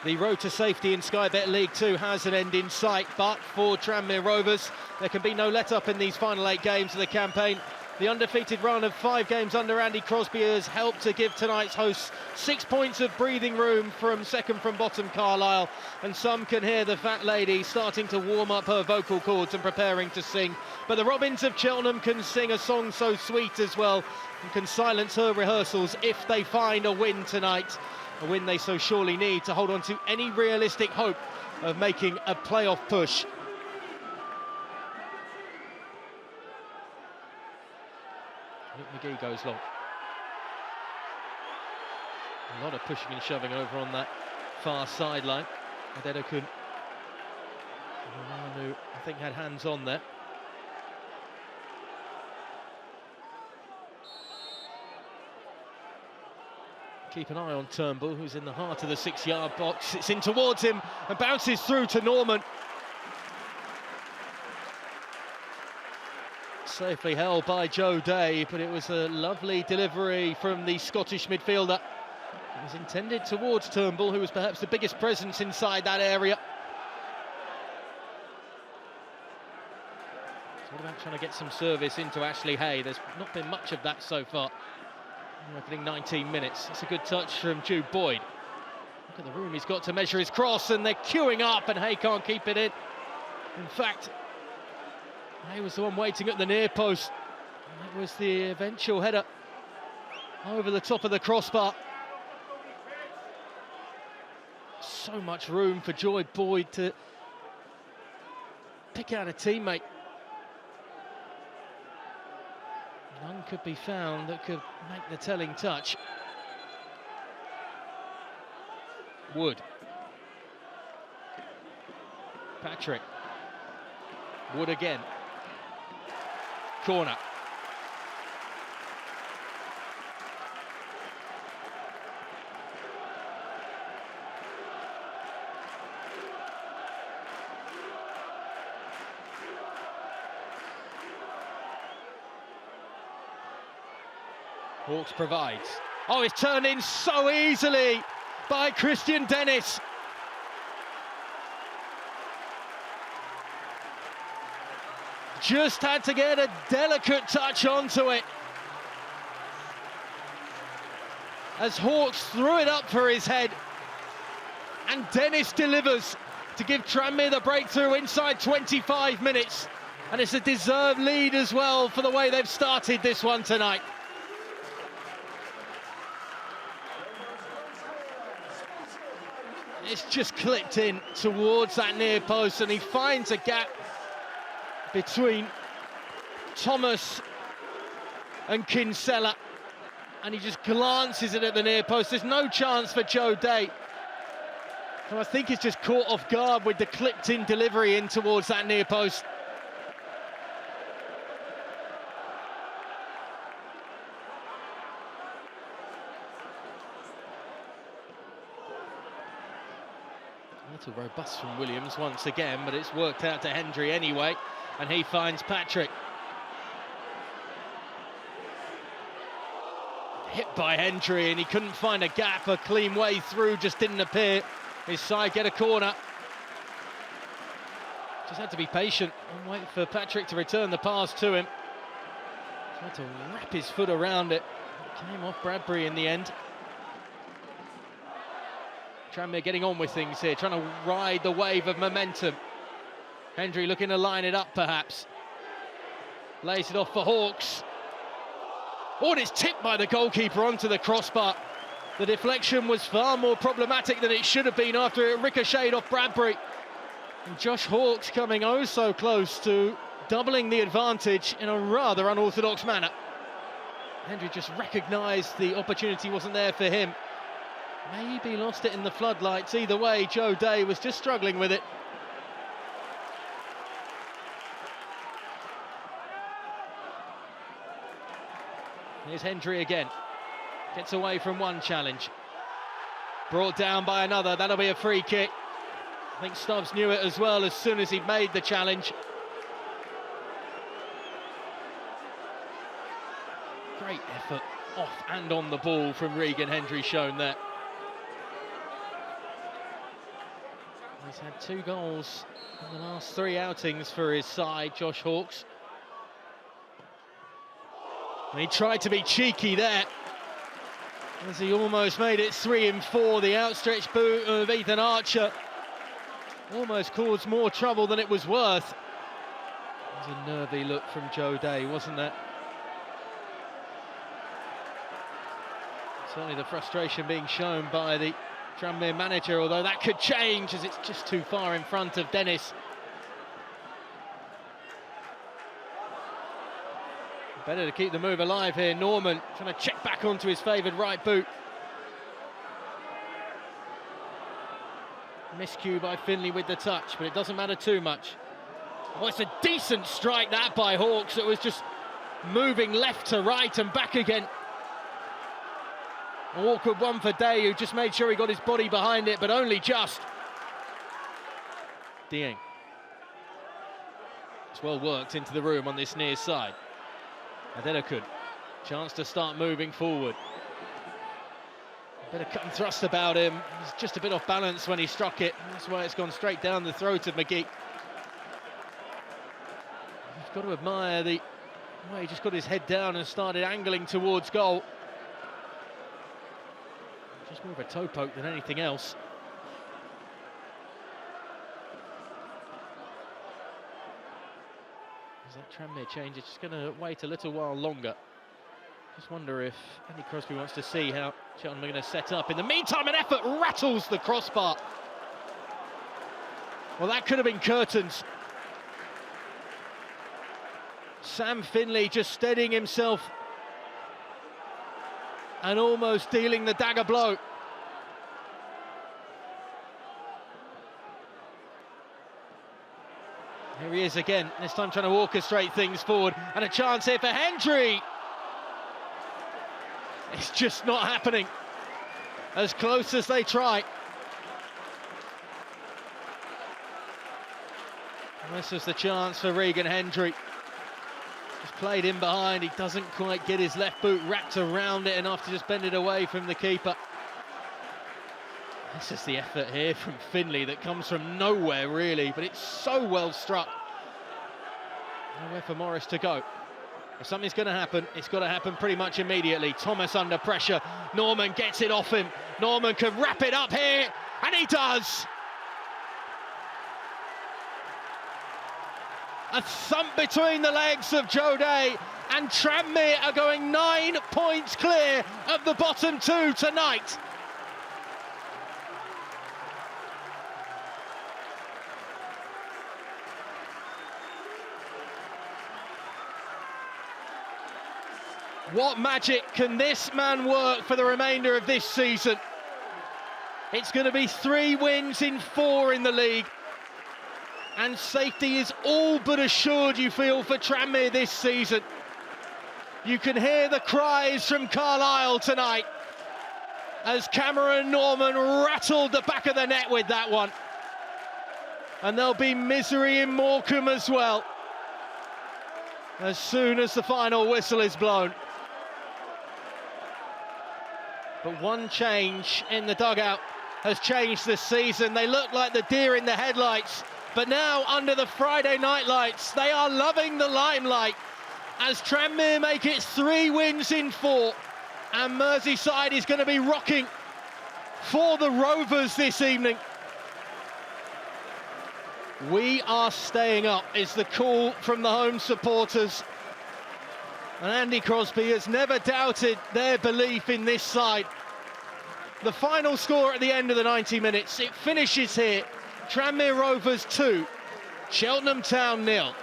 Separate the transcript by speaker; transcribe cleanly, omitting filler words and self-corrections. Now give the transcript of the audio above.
Speaker 1: The road to safety in 𝗬𝗢𝗡𝗥𝗧 League 2 has an end in sight, but for Tranmere Rovers, there can be no let-up in these final 8 games of the campaign. The undefeated run of 5 games under Andy Crosby has helped to give tonight's hosts 6 points of breathing room from second from bottom Carlisle, and some can hear the fat lady starting to warm up her vocal cords and preparing to sing. But the Robins of Cheltenham can sing a song so sweet as well, and can silence her rehearsals if they find a win tonight. A win they so surely need to hold on to any realistic hope of making a playoff push. McGee goes long. A lot of pushing and shoving over on that far sideline. 𝗦𝗧𝗔𝗬𝗢, who I think had hands on there. Keep an eye on Turnbull, who's in the heart of the 6-yard box. It's in towards him and bounces through to Norman. Safely held by 𝗬𝗢𝗪𝗚, but it was a lovely delivery from the Scottish midfielder. It was intended towards Turnbull, who was perhaps the biggest presence inside that area. So what about trying to get some service into Ashley Hay? There's not been much of that so far. Opening 19 minutes. It's a good touch from Jude Boyd. Look at the room he's got to measure his cross, and they're queuing up, and Hay can't keep it in. In fact, Hay was the one waiting at the near post. And it was the eventual header over the top of the crossbar. So much room for Jude Boyd to pick out a teammate. None could be found that could make the telling touch. Wood. Patrick. Wood again. Corner. Hawks provides. Oh, it's turned in so easily by Christian Dennis. Just had to get a delicate touch onto it, as Hawks threw it up for his head, and Dennis delivers to give Tranmere the breakthrough inside 25 minutes. And it's a deserved lead as well for the way they've started this one tonight. It's just clipped in towards that near post, and he finds a gap between Thomas and Kinsella, and he just glances it at the near post. There's no chance for 𝗬𝗢𝗪𝗚, and I think he's just caught off guard with the clipped in delivery in towards that near post. A little robust from Williams once again, but it's worked out to Hendry anyway, and he finds Patrick. Hit by Hendry, and he couldn't find a gap. A clean way through just didn't appear. His side get a corner. Just had to be patient and wait for Patrick to return the pass to him. Tried to wrap his foot around it. It came off Bradbury in the end. Tranmere getting on with things here, trying to ride the wave of momentum. Hendry looking to line it up, perhaps. Lays it off for Hawks. Oh, and it's tipped by the goalkeeper onto the crossbar. The deflection was far more problematic than it should have been after it ricocheted off Bradbury. And Josh Hawks coming oh so close to doubling the advantage in a rather unorthodox manner. Hendry just recognised the opportunity wasn't there for him. Maybe lost it in the floodlights. Either way, 𝗬𝗢𝗪𝗚 was just struggling with it. Here's Hendry again. Gets away from one challenge. Brought down by another. That'll be a free kick. I think Stubbs knew it as well as soon as he made the challenge. Great effort off and on the ball from Regan Hendry shown there. He's had 2 goals in the last 3 outings for his side, Josh Hawkes. And he tried to be cheeky there, as he almost made it 3 and 4. The outstretched boot of Ethan Archer almost caused more trouble than it was worth. It was a nervy look from Joe Day, wasn't that? Certainly the frustration being shown by the Tranmere manager, although that could change as it's just too far in front of Dennis. Better to keep the move alive here. Norman trying to check back onto his favoured right boot. Miscue by Finley with the touch, but it doesn't matter too much. Well, it's a decent strike that by Hawkes. It was just moving left to right and back again. An awkward one for Day, who just made sure he got his body behind it, but only just. Dieng. It's well worked into the room on this near side. 𝗦𝗧𝗔𝗬𝗢. Chance to start moving forward. A bit of cut and thrust about him. He's just a bit off balance when he struck it. That's why it's gone straight down the throat of 𝗦𝗧𝗔𝗬. You've got to admire the way he just got his head down and started angling towards goal. Just more of a toe poke than anything else. As that Tranmere change, it's just going to wait a little while longer. Just wonder if Andy Crosby wants to see how Cheltenham are going to set up. In the meantime, an effort rattles the crossbar. Well, that could have been curtains. Sam Finley just steadying himself and almost dealing the dagger blow. Here he is again, this time trying to orchestrate things forward, and a chance here for Hendry. It's just not happening, as close as they try. And this was the chance for Regan Hendry. Just played in behind, he doesn't quite get his left boot wrapped around it enough to just bend it away from the keeper. This is the effort here from Finley that comes from nowhere really, but it's so well struck. Nowhere for Morris to go. If something's going to happen, it's got to happen pretty much immediately. Thomas under pressure, Norman gets it off him. Norman can wrap it up here, and he does! A thump between the legs of Joe Day, and Tranmere are going 9 points clear of the bottom 2 tonight. What magic can this man work for the remainder of this season? It's going to be 3 wins in 4 in the league. And safety is all but assured, you feel, for Tranmere this season. You can hear the cries from Carlisle tonight as Cameron Norman rattled the back of the net with that one. And there'll be misery in Morecambe as well, as soon as the final whistle is blown. But one change in the dugout has changed this season. They look like the deer in the headlights, but now under the Friday night lights, they are loving the limelight as Tranmere make it 3 wins in 4, and Merseyside is going to be rocking for the Rovers this evening. We are staying up is the call from the home supporters. And Andy Crosby has never doubted their belief in this side. The final score at the end of the 90 minutes, it finishes here. Tranmere Rovers 2, Cheltenham Town 0.